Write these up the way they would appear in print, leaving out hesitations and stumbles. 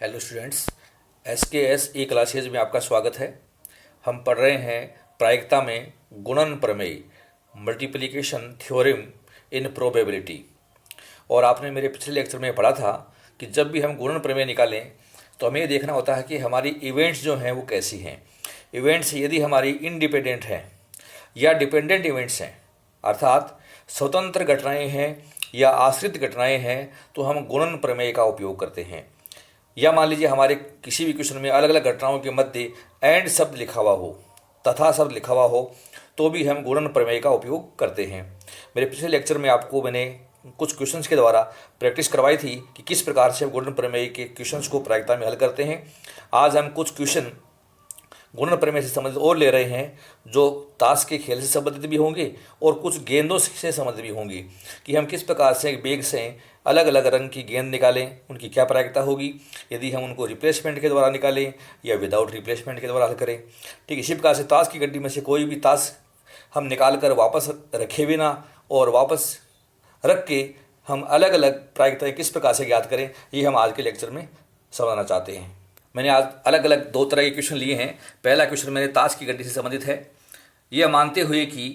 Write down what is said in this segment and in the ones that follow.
Hello students, SKS ई classes में आपका स्वागत है। हम पढ़ रहे हैं प्रायिकता में गुणन प्रमेय, मल्टीप्लिकेशन थ्योरम इन प्रोबेबिलिटी। और आपने मेरे पिछले लेक्चर में पढ़ा था कि जब भी हम गुणन प्रमेय निकालें तो हमें ये देखना होता है कि हमारी इवेंट्स जो हैं वो कैसी हैं। इवेंट्स यदि हमारी इंडिपेंडेंट हैं या डिपेंडेंट इवेंट्स हैं, अर्थात स्वतंत्र घटनाएं हैं या आश्रित घटनाएं हैं, तो हम गुणन प्रमेय का उपयोग करते हैं। या मान लीजिए हमारे किसी भी क्वेश्चन में अलग अलग घटनाओं के मध्य एंड शब्द लिखा हुआ हो, तथा शब्द लिखा हुआ हो, तो भी हम गुणन प्रमेय का उपयोग करते हैं। मेरे पिछले लेक्चर में आपको मैंने कुछ क्वेश्चंस के द्वारा प्रैक्टिस करवाई थी कि किस प्रकार से हम गुणन प्रमेय के क्वेश्चंस को प्रायिकता में हल करते हैं। आज हम कुछ क्वेश्चन गुणन प्रमेय से संबंधित और ले रहे हैं, जो ताश के खेल से संबंधित भी होंगे और कुछ गेंदों से संबंधित भी होंगे, कि हम किस प्रकार से बैग से अलग अलग रंग की गेंद निकालें, उनकी क्या प्रायिकता होगी, यदि हम उनको रिप्लेसमेंट के द्वारा निकालें या विदाउट रिप्लेसमेंट के द्वारा हल करें। ठीक इसी प्रकार से ताश की गड्डी में से कोई भी ताश हम निकाल कर वापस रखे बिना और वापस रख के हम अलग अलग प्रायिकताएँ किस प्रकार से ज्ञात करें, ये हम आज के लेक्चर में समझना चाहते हैं। मैंने आज अलग अलग दो तरह के क्वेश्चन लिए हैं। पहला क्वेश्चन मेरे ताश की गड्डी से संबंधित है। यह मानते हुए कि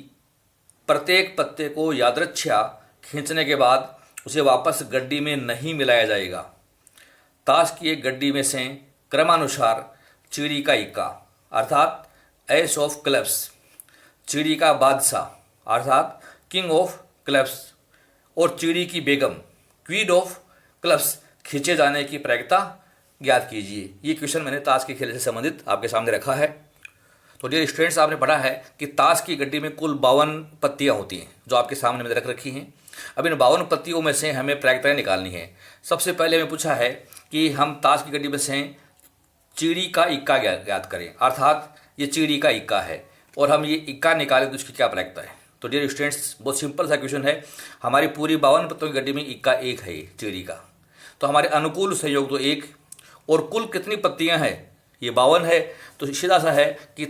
प्रत्येक पत्ते को यादृच्छा खींचने के बाद उसे वापस गड्डी में नहीं मिलाया जाएगा। ताश की एक गड्डी में से क्रमानुसार चिड़ी का इक्का अर्थात एस ऑफ क्लब्स, चिड़ी का बादशाह अर्थात किंग ऑफ क्लब्स और चिड़ी की बेगम क्वीन ऑफ क्लब्स खींचे जाने की प्रायिकता ज्ञात कीजिए। ये क्वेश्चन मैंने ताश के खेल से संबंधित आपके सामने रखा है। तो डियर स्टूडेंट्स, आपने पढ़ा है कि ताश की गड्डी में कुल 52 पत्तियां होती हैं, जो आपके सामने मैंने रख रखी हैं। अब इन 52 पत्तियों में से हमें प्रायिकताएं निकालनी है। सबसे पहले हमें पूछा है कि हम ताश की गड्डी में से चिड़ी का इक्का ज्ञात करें, अर्थात ये चिड़ी का इक्का है और हम ये इक्का निकालें तो इसकी क्या प्रायिकता है। तो डियर स्टूडेंट्स, बहुत सिंपल सा क्वेश्चन है। हमारी पूरी 52 पत्तियों की गड्डी में इक्का एक है चिड़ी का, तो हमारे अनुकूल संयोग तो एक, और कुल कितनी पत्तियां हैं, ये 52 है। तो सीधा सा है कि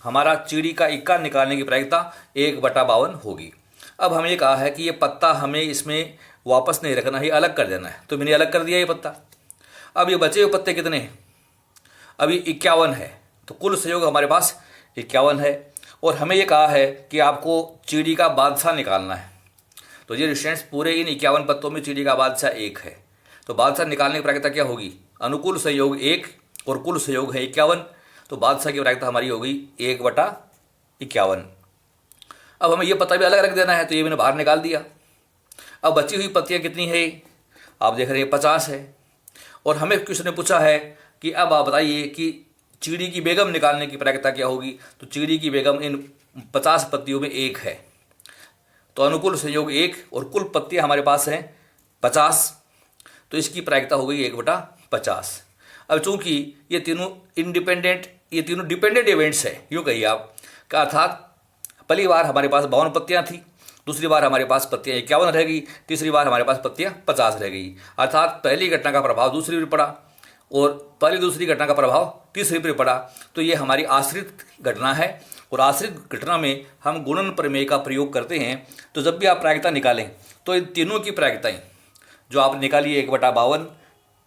हमारा चिड़ी का इक्का निकालने की प्रायिकता 1/52 होगी। अब हमें कहा है कि ये पत्ता हमें इसमें वापस नहीं रखना है, अलग कर देना है, तो मैंने अलग कर दिया ये पत्ता। अब ये बचे हुए पत्ते कितने हैं, अभी 51 है, तो कुल संयोग हमारे पास 51 है। और हमें ये कहा है कि आपको चिड़ी का बादशाह निकालना है। तो ये स्टूडेंट्स, पूरे इन 51 पत्तों में चिड़ी का बादशाह एक है, तो बादशाह निकालने की प्रायिकता क्या होगी, अनुकूल संयोग 1 और कुल संयोग है 51, तो बादशाह की प्रायिकता हमारी होगी 1/51। अब हमें यह पता भी अलग रख देना है, तो ये मैंने बाहर निकाल दिया। अब बची हुई पत्तियां कितनी है, आप देख रहे हैं 50 है। और हमें क्वेश्चन ने पूछा है कि अब आप बताइए कि चिड़ी की बेगम निकालने की प्रायिकता क्या होगी। तो चिड़ी की बेगम इन 50 पत्तियों में एक है, तो अनुकूल संयोग 1 और कुल पत्तियां हमारे पास हैं 50, तो इसकी प्रायिकता हो गई 1/50। अब चूंकि ये तीनों डिपेंडेंट इवेंट्स है, यूँ कहिए आप, का अर्थात पहली बार हमारे पास 52 पत्तियां थी, दूसरी बार हमारे पास पत्तियां 51 रह गई, तीसरी बार हमारे पास पत्तियां 50 रह गई। अर्थात पहली घटना का प्रभाव दूसरी पर पड़ा और पहली दूसरी घटना का प्रभाव तीसरी पर पड़ा, तो ये हमारी आश्रित घटना है। और आश्रित घटना में हम गुणन प्रमेय का प्रयोग करते हैं। तो जब भी आप प्रायिकता निकालें तो इन तीनों की प्रायिकताएं जो आप निकालिए 1/52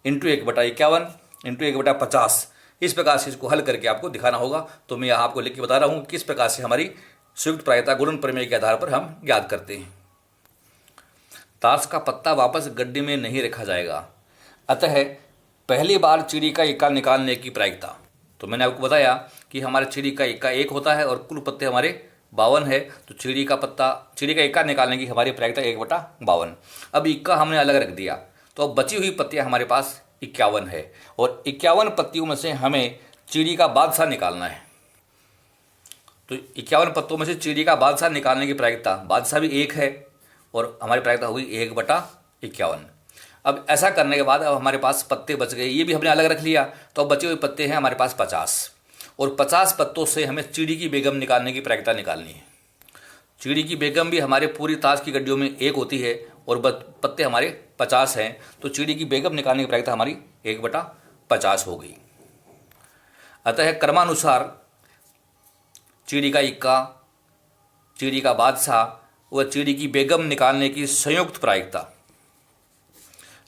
इंटू 1/51 इंटू 1/50, इस प्रकार से इसको हल करके आपको दिखाना होगा। तो मैं यहाँ आपको लिख के बता रहा हूँ किस प्रकार से हमारी संयुक्त प्रायिकता गुणन प्रमेय के आधार पर हम ज्ञात करते हैं। ताश का पत्ता वापस गड्डी में नहीं रखा जाएगा, अतः पहली बार चिड़ी का इक्का निकालने की प्रायिकता। तो मैंने आपको बताया कि हमारे चिड़ी का इक्का एक होता है और कुल पत्ते हमारे 52 है, तो चिड़ी का इक्का निकालने की हमारी प्रायिकता 1/52। अब इक्का हमने अलग रख दिया, तो अब बची हुई पत्तियां हमारे पास 51 है और 51 पत्तियों में से हमें चिड़ी का बादशाह निकालना है। तो 51 पत्तों में से चिड़ी का बादशाह निकालने की प्रायिकता, बादशाह भी एक है और हमारी प्रायिकता हुई 1/51। अब ऐसा करने के बाद अब हमारे पास पत्ते बच गए, ये भी हमने अलग रख लिया, तो अब बचे हुए पत्ते हैं हमारे पास 50 और 50 पत्तों से हमें चिड़ी की बेगम निकालने की प्रायिकता निकालनी है। चिड़ी की बेगम भी हमारे पूरी ताश की गड्डियों में एक होती है और पत्ते हमारे 50 हैं, तो चिड़ी की बेगम निकालने की प्रायिकता हमारी 1/50 हो गई। अतः क्रमानुसार चिड़ी का इक्का, चिड़ी का बादशाह व चिड़ी की बेगम निकालने की संयुक्त प्रायिकता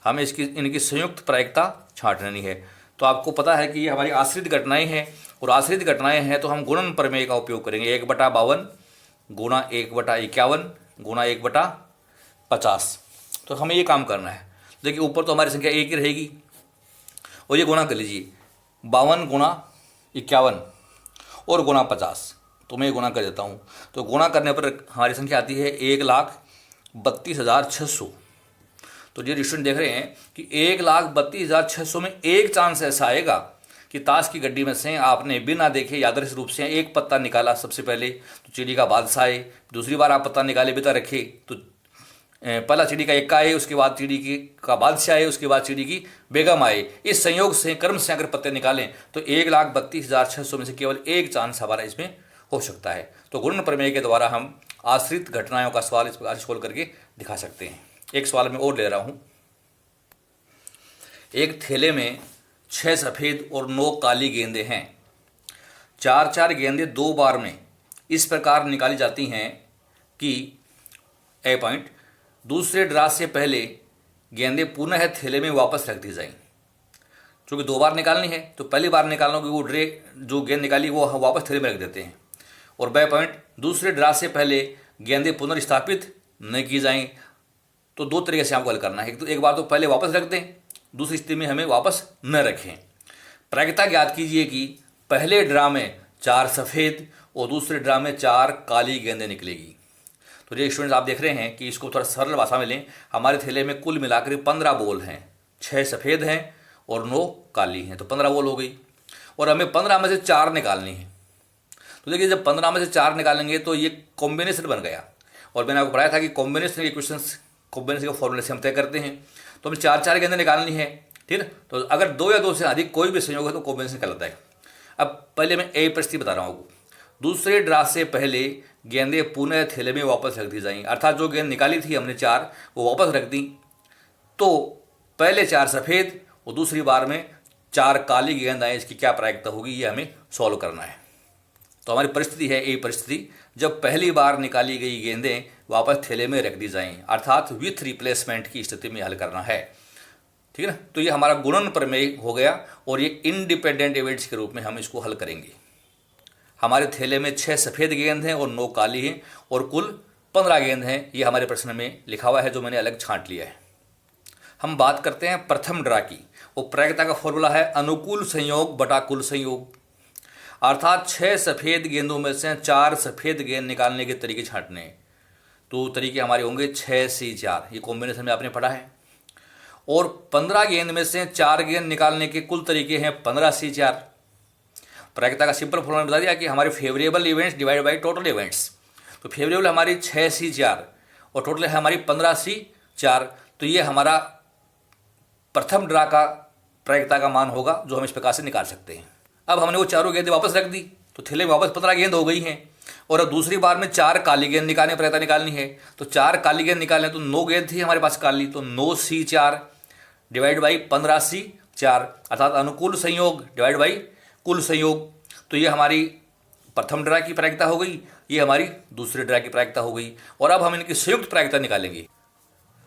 हमें इनकी संयुक्त प्रायिकता छांट लेनी है। तो आपको पता है कि ये हमारी आश्रित घटनाएं हैं, और आश्रित घटनाएं हैं तो हम गुणन प्रमेय का उपयोग करेंगे। 1/52 गुणा 1/51 गुणा 1/50। तो हमें ये काम करना है। देखिए ऊपर तो हमारी संख्या एक ही रहेगी, और ये गुणा कर लीजिए 52 गुणा 51 और गुणा 50। तो मैं ये गुणा कर देता हूँ। तो गुणा करने पर हमारी संख्या आती है 1,32,600। तो ये स्टूडेंट देख रहे हैं कि 1,32,600 में एक चांस ऐसा आएगा कि ताश की गड्डी में से आपने बिना देखे यादृच्छिक रूप से एक पत्ता निकाला सबसे पहले, तो चिड़ी का बादशाह आए। दूसरी बार आप पत्ता निकाले बिना रखे तो पहला चिड़ी का इक्का आए, उसके बाद चिड़ी की का बादशाह आए, उसके बाद चिड़ी की बेगम आए। इस संयोग से क्रम से अगर पत्ते निकालें तो 1,32,600 में से केवल एक चांस हमारा इसमें हो सकता है। तो गुणन प्रमेय के द्वारा हम आश्रित घटनाओं का सवाल इस प्रकार सोल्व करके दिखा सकते हैं। एक सवाल मैं और ले रहा हूं। एक थैले में 6 सफेद और 9 काली गेंदें हैं। 4-4 गेंदें 2 बार में इस प्रकार निकाली जाती हैं कि ए पॉइंट दूसरे ड्रा से पहले गेंदें पुनः थैले में वापस रख दी जाएं। चूँकि 2 बार निकालनी है तो पहली बार निकालना कि वो जो गेंद निकाली वो वापस थैले में रख देते हैं। और बे पॉइंट दूसरे ड्रा से पहले गेंदें पुनर्स्थापित न की जाएं। तो 2 तरीके से हमको हल करना है। तो एक बार तो पहले वापस रख दें, दूसरी स्थिति में हमें वापस न रखें। प्रायिकता ज्ञात कीजिए कि पहले ड्रा में 4 सफ़ेद और दूसरे ड्रा में 4 काली गेंदें निकलेगी। तो ये स्टूडेंट्स आप देख रहे हैं कि इसको थोड़ा सरल भाषा में लें। हमारे थैले में कुल मिलाकर 15 बॉल हैं, 6 सफ़ेद हैं और 9 काली हैं, तो 15 बॉल हो गई। और हमें 15 में से 4 निकालनी है। तो देखिए जब 15 में से 4 निकालेंगे तो ये कॉम्बिनेशन बन गया। और मैंने आपको बताया था कि कॉम्बिनेशन के क्वेश्चंस कॉम्बिनेशन के फॉर्मूले से हम तय करते हैं। तो हमें 4-4 गेंदें निकालनी है, ठीक है। तो अगर 2 या 2 से अधिक कोई भी संयोग है तो कॉम्बिनेशन कहलाता है। अब पहले मैं ए परिस्थिति बता रहा हूँ। दूसरे ड्रा से पहले गेंदें पुनः थैले में वापस रख दी जाएंगी, अर्थात जो गेंद निकाली थी हमने 4 वो वापस रख दी। तो पहले 4 सफ़ेद और दूसरी बार में 4 काली गेंद आए, इसकी क्या प्रायिकता होगी ये हमें सॉल्व करना है। तो हमारी परिस्थिति है ए परिस्थिति, जब पहली बार निकाली गई गेंदें वापस थैले में रख दी जाएं, अर्थात विथ रिप्लेसमेंट की स्थिति में हल करना है, ठीक है ना। तो ये हमारा गुणन प्रमेय हो गया और ये इंडिपेंडेंट इवेंट्स के रूप में हम इसको हल करेंगे। हमारे थैले में 6 सफ़ेद गेंद हैं और 9 काली हैं और कुल 15 गेंद हैं। ये हमारे प्रश्न में लिखा हुआ है जो मैंने अलग छांट लिया है। हम बात करते हैं प्रथम ड्रा की। वो प्रायिकता का फॉर्मूला है अनुकूल संयोग बटा कुल संयोग, अर्थात 6 सफ़ेद गेंदों में से 4 सफ़ेद गेंद निकालने के तरीके छांटने। तो तरीके हमारे होंगे 6C4, ये कॉम्बिनेशन में आपने पढ़ा है। और 15 गेंद में से 4 गेंद निकालने के कुल तरीके हैं 15C4। प्रायिकता का सिंपल फॉर्मूला बता दिया कि हमारे favourable events divide by total events. तो फेवरेबल हमारी 6C4 और टोटल है हमारी 15C4। तो ये हमारा प्रथम ड्रा का प्रायिकता का मान होगा जो हम इस प्रकार से निकाल सकते हैं। अब हमने वो चारों गेंदें वापस रख दी तो थैले में वापस 15 गेंद हो गई हैं। और अब दूसरी बार में 4 काली गेंद निकालने प्रायिकता निकालनी है। तो 4 काली गेंद निकालने तो 9 गेंद थी हमारे पास काली, तो 9C4 डिवाइड बाई 15C4, अर्थात अनुकूल संयोग डिवाइड बाई कुल संयोग। तो ये हमारी प्रथम ड्रा की प्रायिकता हो गई, ये हमारी दूसरे ड्रा की प्रायिकता हो गई। और अब हम इनकी संयुक्त प्रायिकता निकालेंगे।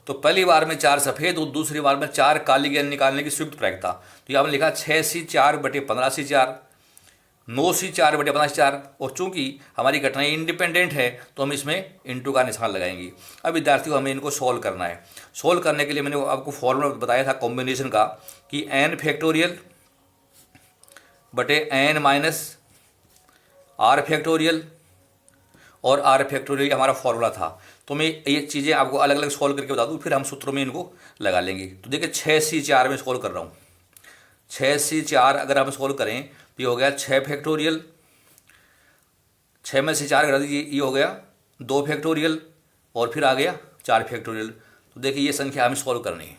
तो पहली बार में 4 सफ़ेद और दूसरी बार में 4 काली गेंद निकालने की संयुक्त प्रायिकता। तो ये हमने लिखा 6C4 बटे 15C4, 9C4 बटे 15C4। और चूंकि हमारी घटनाएं इंडिपेंडेंट है तो हम इसमें इंटू का निशान लगाएंगे। अब विद्यार्थियों हमें इनको सॉल्व करना है। सॉल्व करने के लिए मैंने आपको फॉर्मूला बताया था कॉम्बिनेशन का कि n फैक्टोरियल बटे n माइनस r फैक्टोरियल और r फैक्टोरियल हमारा फॉर्मूला था। तो मैं ये चीज़ें आपको अलग अलग सॉल्व करके बता दूँ, फिर हम सूत्रों में इनको लगा लेंगे। तो देखिए 6C4 में सॉल्व कर रहा हूँ। 6C4 अगर हम सॉल्व करें तो ये हो गया 6 फैक्टोरियल, 6 में से 4 घटा दीजिए, ये हो गया 2 फैक्टोरियल और फिर आ गया 4 फैक्टोरियल। तो देखिए ये संख्या हमें सॉल्व करनी है।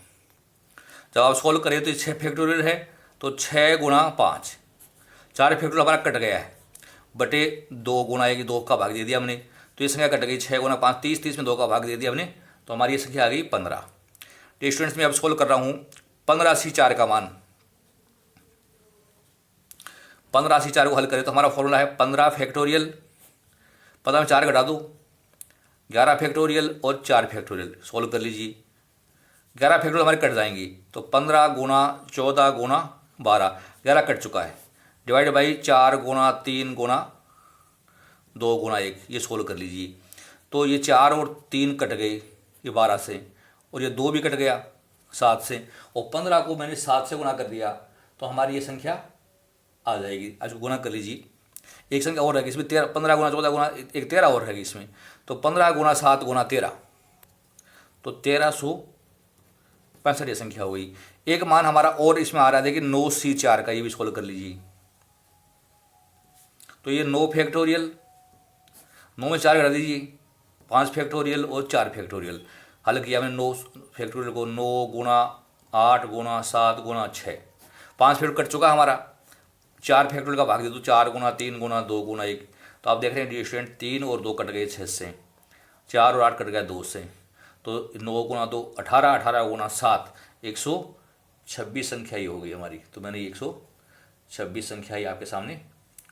जब आप सॉल्व करें तो 6 फैक्टोरियल है तो 6 गुणा 5, 4 फैक्टोरियल हमारा कट गया है बटे 2 गुणा 1, 2 का भाग दे दिया हमने। तो ये संख्या कट गई 6 गुणा 5 30, 30 में 2 का भाग दे दिया हमने। तो हमारी ये संख्या आ गई 15। तो स्टूडेंट्स में अब सॉल्व कर रहा हूँ 15C4 का मान। 15C4 को हल करें तो हमारा फॉर्मूला है 15 फैक्टोरियल, 15 में 4 घटा दो, 11 फैक्टोरियल और 4 फैक्टोरियल। सॉल्व कर लीजिए। 11 फैक्टोरियल हमारे कट जाएंगी, तो 15 गुना 14 गुना 12, 11 कट चुका है, डिवाइड बाई 4 गुना 3 गुना 2 गुना 1, ये सोल्व कर लीजिए। तो ये 4 और 3 कट गए ये 12 से, और ये 2 भी कट गया 7 से, और 15 को मैंने 7 से गुना कर दिया, तो हमारी ये संख्या आ जाएगी। आज गुना कर लीजिए, एक संख्या और रहेगी इसमें 13, 15 गुना 14 गुना एक 13 और रहेगी इसमें, तो 15 गुना 7 गुना 13, तो 1365 ये संख्या हुई। एक मान हमारा और इसमें आ रहा है, देखिए 9C4 का, ये भी सोल्व कर लीजिए। तो ये 9 फैक्टोरियल, 9 में 4 घटा दीजिए, 5 फैक्टोरियल और 4 फैक्टोरियल। हल किया हमने 9 फैक्टोरियल को, 9 गुना 8 गुना 7 गुना 6, 5 फैक्टोरियल कट चुका हमारा, 4 फैक्टोरियल का भाग दे दो, 4 गुना 3 गुना 2 गुना 1, तो आप देख रहे हैं डियर स्टूडेंट 3 और 2 कट गए 6 से, 4 और 8 कट गया 2 से, तो 9 गुना 2 18, 18 गुना 7 126 संख्या ही हो गई हमारी। तो मैंने 126 संख्या ही आपके सामने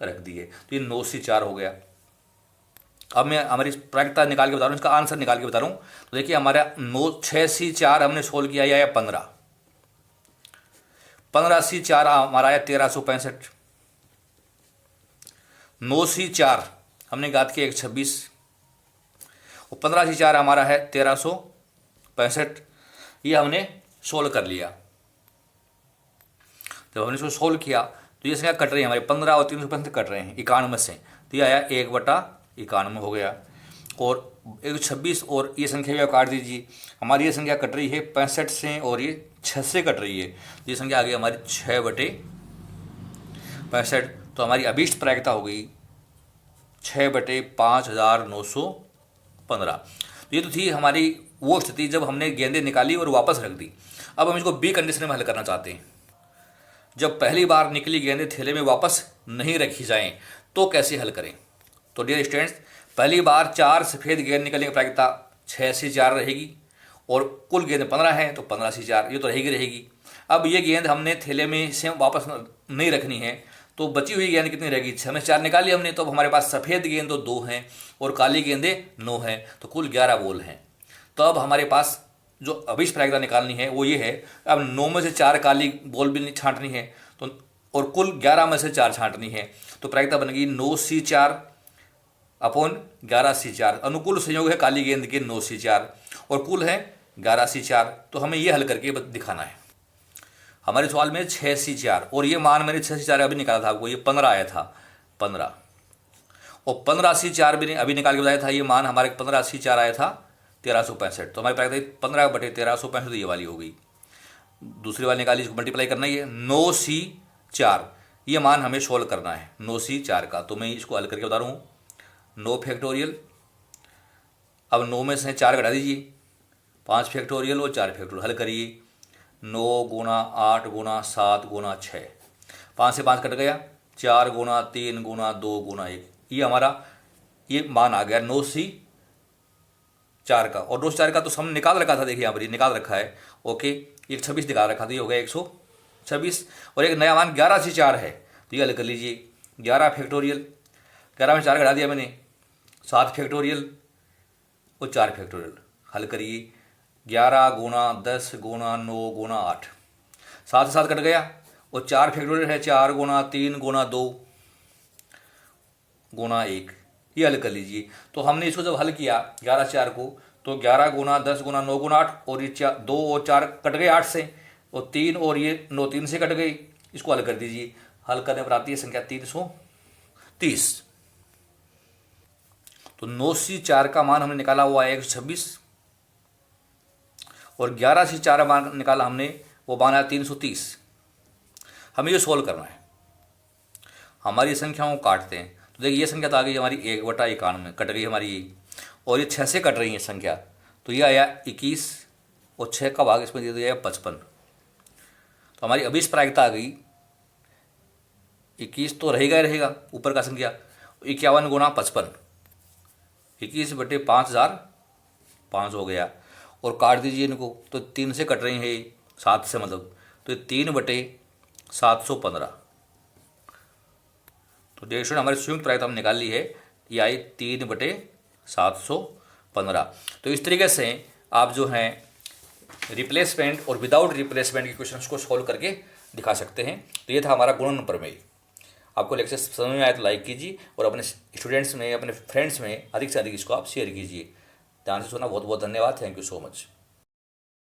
रख दी है। तो ये 9C4 हो गया। अब मैं हमारी प्रायिकता निकाल के बता रहा हूँ, इसका आंसर निकाल के बता रहा हूँ। तो देखिए हमारा 6C4 हमने सोल्व किया, या 15, 15C4 हमारा आया 1365, 9C4 हमने ज्ञात किया 126, और 15C4 हमारा है 1365, ये हमने सोल्व कर लिया। जब हमने इसको सोल्व किया तो ये संख्या कट रही है हमारे 15 और 365 कट रहे हैं 91 से, तो ये आया 1/91 हो गया। और 126 और ये संख्या भी आप काट दीजिए, हमारी ये संख्या कट रही है 65 से और ये 6 से कट रही है, ये संख्या आ गई हमारी 6/65। तो हमारी अभीष्ट प्रायिकता हो गई 6/5915। तो ये तो थी हमारी वो स्थिति जब हमने गेंदें निकाली और वापस रख दी। अब हम इसको बी कंडीशन में हल करना चाहते हैं, जब पहली बार निकली गेंदें थैले में वापस नहीं रखी जाएं तो कैसे हल करें। तो डियर स्टूडेंट्स, पहली बार 4 सफ़ेद गेंद निकलने की प्रायिकता 6C4 रहेगी, और कुल गेंद 15 हैं तो 15C4 ये तो रहेगी। अब ये गेंद हमने थैले में से वापस नहीं रखनी है, तो बची हुई गेंद कितनी रहेगी, 6 में 4 निकाली हमने, तो अब हमारे पास सफ़ेद गेंद तो 2 हैं और काली गेंदें 9 हैं, तो कुल 11 बॉल हैं। तो अब हमारे पास जो अभीष्ट प्रायिकता निकालनी है वो ये है, अब 9 में से 4 काली बॉल भी छांटनी है, तो और कुल 11 में से 4 छांटनी है, तो प्रायिकता बनेगी 9C4 अपॉन 11C4। अनुकूल संयोग है काली गेंद के 9C4 और कुल है 11C4। तो हमें ये हल करके दिखाना है। हमारे सवाल में 6C4 और ये मान मैंने 6C4 अभी निकाला था आपको, ये 15 आया था 15, और 15C4 भी अभी निकाल के बताया था, ये मान हमारे 15C4 आया था 1365। तो हमारी प्रायिकता 15/1365 ये वाली हो गई। दूसरी वाली निकाली, इसको मल्टीप्लाई करना ही है, 9C4 ये मान हमें सोल्व करना है 9C4 का। तो मैं इसको हल करके बता रहा हूँ, 9 फैक्टोरियल, अब 9 में से 4 घटा दीजिए, 5 फैक्टोरियल और 4 फैक्टोरियल, हल करिए, 9 गुना 8 गुना 7 गुना 6, 5 से 5 कट गया, 4 गुना 3 गुना 2 गुना 1, ये हमारा ये मान आ गया 9C4 का। और 9C4 का तो हम निकाल रखा था, देखिए यहाँ पर निकाल रखा है, ओके, 126 निकाल रखा था, ये हो गया 126, और एक नया मान 11C4 है, तो ये हल कर लीजिए, 11 फैक्टोरियल, 11 में 4 घटा दिया मैंने, 7 फैक्टोरियल और 4 फैक्टोरियल, हल करिए, 11 गुना 10 गुना 9 गुना 8, 7 से 7 कट गया, और 4 फैक्टोरियल है, 4 गुना 3 गुना 2 गुना 1, ये हल कर लीजिए। तो हमने इसको जब हल किया 11C4 को, तो 11 गुना 10 गुना 9 गुना 8, और ये 2 और 4 कट गए 8 से, और 3 और ये 9 3 से कट गई, इसको हल कर दीजिए। हल करने पर आती है संख्या 330। तो 9C4 का मान हमने निकाला हुआ है 126, और 11C4 मान निकाला हमने, वो मान आया 330। हमें ये सोल्व करना है, हमारी संख्याओं को काटते हैं। तो देखिए ये संख्या तो आ गई हमारी 1/91 कट गई हमारी ये, और ये 6 से कट रही है संख्या, तो ये आया 21, और 6 का भाग इसमें दे दिया 55। तो हमारी अभी प्रायिकता आ गई 21, तो रहेगा ही रहेगा ऊपर का संख्या, 51 गुना 55, 21/5005 हो गया, और काट दीजिए इनको, तो 3 से कट रही है 7 से, मतलब तो 3/715। तो डियर स्टूडेंट, हमारी संयुक्त प्रायिकता हमने निकाल ली है, ये आई 3/715। तो इस तरीके से आप जो हैं रिप्लेसमेंट और विदाउट रिप्लेसमेंट के क्वेश्चंस को सॉल्व करके दिखा सकते हैं। तो ये था हमारा गुणन प्रमेय। आपको लेक्चर समझ में आया तो लाइक कीजिए और अपने स्टूडेंट्स में, अपने फ्रेंड्स में अधिक से अधिक इसको आप शेयर कीजिए। ध्यान से सुना, बहुत बहुत धन्यवाद। Thank you so much.